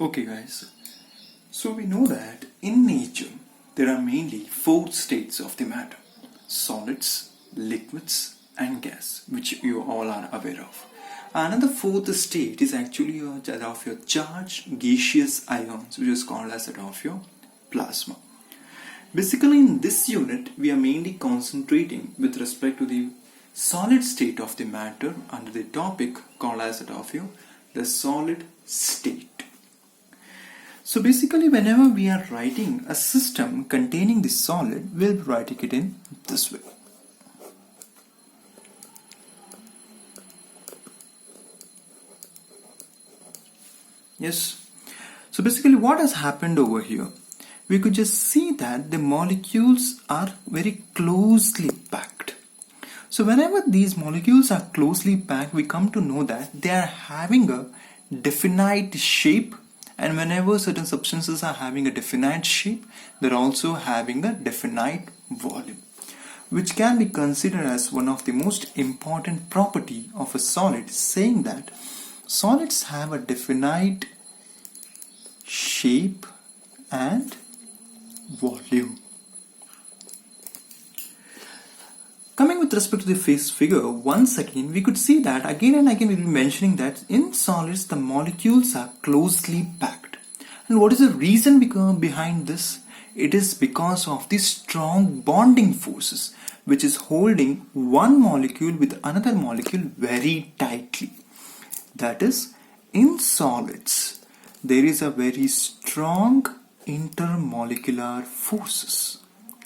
Okay guys, so we know that in nature there are mainly four states of the matter: solids, liquids and gas, which you all are aware of. Another fourth state is actually that of your charged gaseous ions, which is called as that of your plasma. Basically in this unit we are mainly concentrating with respect to the solid state of the matter under the topic called as that of your the solid state. So basically whenever we are writing a system containing the solid, we'll be writing it in this way. Yes. So basically what has happened over here? We could just see that the molecules are very closely packed. So whenever these molecules are closely packed, we come to know that they are having a definite shape. And whenever certain substances are having a definite shape, they're also having a definite volume, which can be considered as one of the most important property of a solid, saying that solids have a definite shape and volume. Coming with respect to the face figure, once again we could see that again and again we'll be mentioning that in solids the molecules are closely packed. And what is the reason behind this? It is because of the strong bonding forces which is holding one molecule with another molecule very tightly. That is, in solids there is a very strong intermolecular forces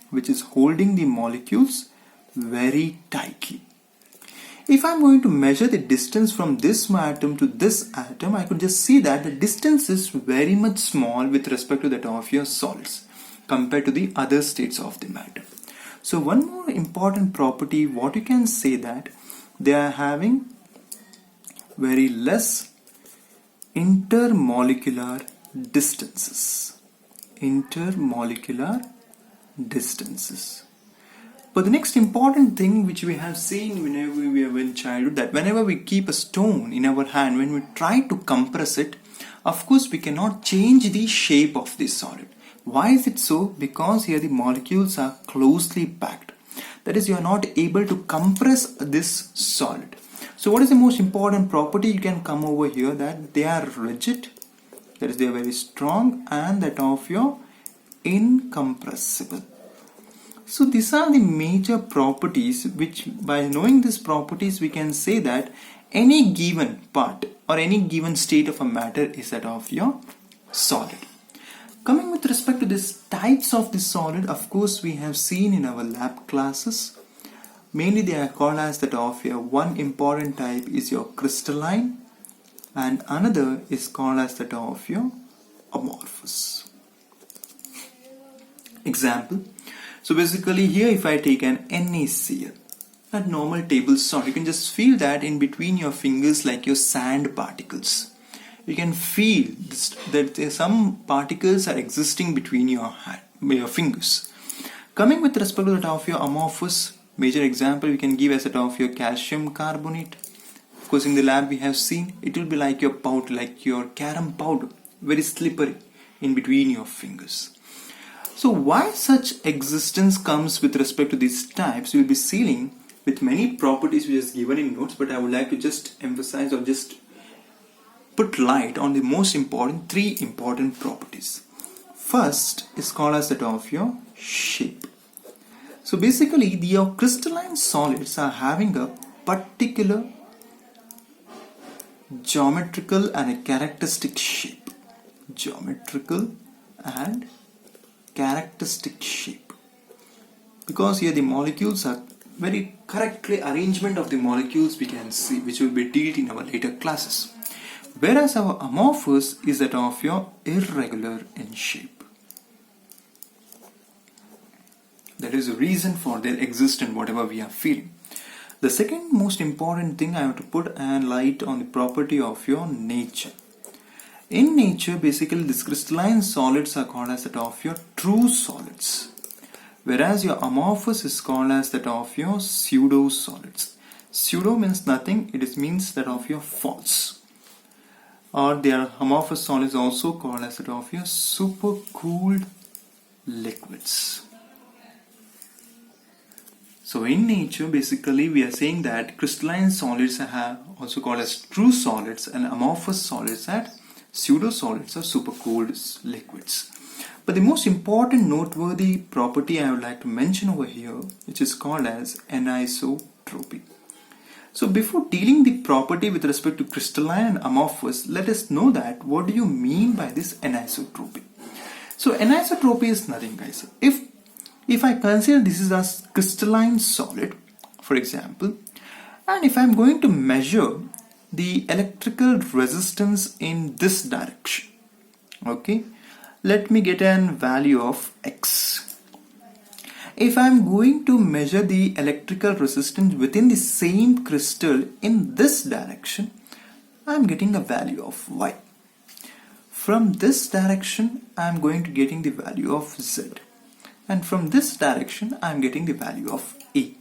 which is holding the molecules very tightly. If I'm going to measure the distance from this atom to this atom, I could just see that the distance is very much small with respect to that of your solids compared to the other states of the matter. So one more important property, what you can say that they are having very less intermolecular distances. Intermolecular distances. But the next important thing which we have seen whenever we were in childhood, that whenever we keep a stone in our hand, when we try to compress it, of course we cannot change the shape of this solid. Why is it so? Because here the molecules are closely packed. That is, you are not able to compress this solid. So what is the most important property? You can come over here that they are rigid, that is, they are very strong, and that of your incompressible. So these are the major properties which, by knowing these properties, we can say that any given part or any given state of a matter is that of your solid. Coming with respect to these types of the solid, of course we have seen in our lab classes. Mainly they are called as that of your one important type is your crystalline, and another is called as that of your amorphous. Example. So basically here if I take an NaCl, a normal table salt, you can just feel that in between your fingers like your sand particles. You can feel that some particles are existing between your fingers. Coming with respect to that of your amorphous, major example we can give as that of your calcium carbonate. Of course in the lab we have seen it will be like your powder, like your carom powder, very slippery in between your fingers. So why such existence comes with respect to these types, we will be seeing with many properties which is given in notes, but I would like to just emphasize or just put light on the most important, three important properties. First is called as that of your shape. So basically your crystalline solids are having a particular geometrical and a characteristic shape. Geometrical and characteristic shape, because here the molecules are very correctly arrangement of the molecules we can see, which will be dealt in our later classes, whereas our amorphous is that of your irregular in shape. That is the reason for their existence, whatever we are feeling. The second most important thing I have to put a light on the property of your nature. In nature, basically these crystalline solids are called as that of your true solids, whereas your amorphous is called as that of your pseudo solids. Pseudo means nothing, it means that of your false. or their amorphous solids also called as that of your supercooled liquids. So in nature, basically we are saying that crystalline solids are also called as true solids, and amorphous solids are pseudo solids or supercooled liquids. But the most important noteworthy property I would like to mention over here, which is called as anisotropy. So before dealing the property with respect to crystalline and amorphous, let us know that what do you mean by this anisotropy. So anisotropy is nothing, guys. If I consider this is a crystalline solid, for example, and if I'm going to measure the electrical resistance in this direction, okay, let me get a value of X. If I'm going to measure the electrical resistance within the same crystal in this direction, I'm getting a value of Y. From this direction, I'm going to getting the value of Z. And from this direction, I'm getting the value of A.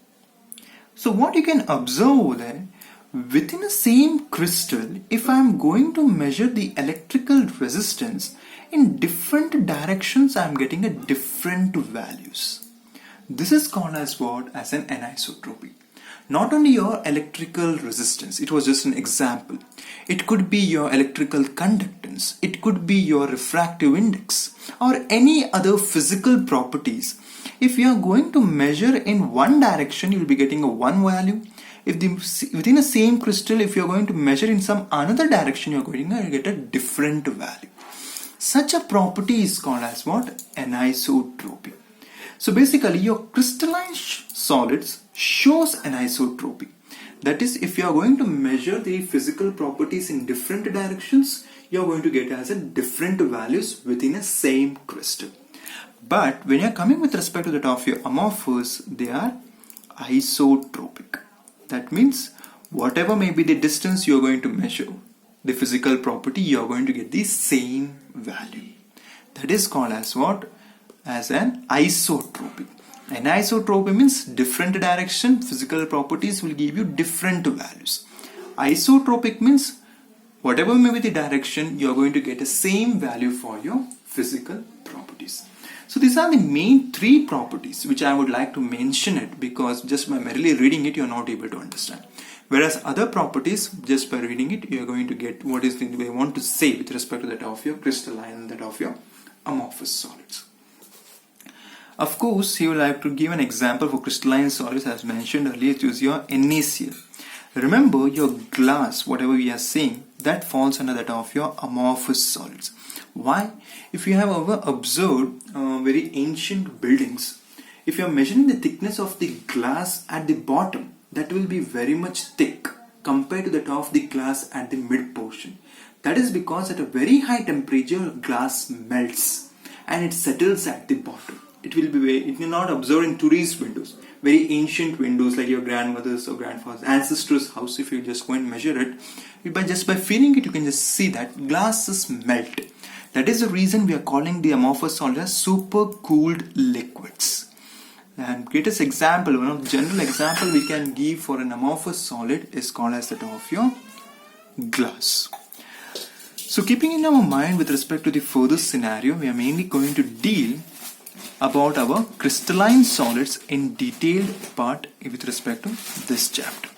So what you can observe over there, within the same crystal, if I'm going to measure the electrical resistance in different directions, I'm getting a different values. This is called as what? As an anisotropy. Not only your electrical resistance, it was just an example. It could be your electrical conductance, it could be your refractive index, or any other physical properties. If you are going to measure in one direction, you'll be getting a one value. Within the same crystal, if you're going to measure in some another direction, you're going to get a different value. Such a property is called as what? Anisotropy. So basically, your crystalline solids shows anisotropy. That is, if you are going to measure the physical properties in different directions, you are going to get as a different values within a same crystal. But when you are coming with respect to that of your amorphous, they are isotropic. That means whatever may be the distance you are going to measure, the physical property, you are going to get the same value. That is called as what? As an isotropy. Anisotropy means different direction, physical properties will give you different values. Isotropic means whatever may be the direction, you are going to get the same value for your physical properties. So these are the main three properties which I would like to mention it, because just by merely reading it, you are not able to understand. Whereas other properties, just by reading it, you are going to get what is the way I want to say with respect to that of your crystalline and that of your amorphous solids. Of course, here I have to give an example for crystalline solids as mentioned earlier. Choose your NaCl. Remember, your glass, whatever we are saying, that falls under that of your amorphous solids. Why? If you have ever observed very ancient buildings, if you are measuring the thickness of the glass at the bottom, that will be very much thick compared to that of the glass at the mid portion. That is because at a very high temperature, glass melts and it settles at the bottom. It will not observe in today's windows, very ancient windows like your grandmother's or grandfather's ancestors' house. If you just go and measure it, just by feeling it, you can just see that glasses melt. That is the reason we are calling the amorphous solids as supercooled liquids. And greatest example, one of the general example we can give for an amorphous solid is called as that of your glass. So keeping in our mind with respect to the further scenario, we are mainly going to deal about our crystalline solids in detailed part with respect to this chapter.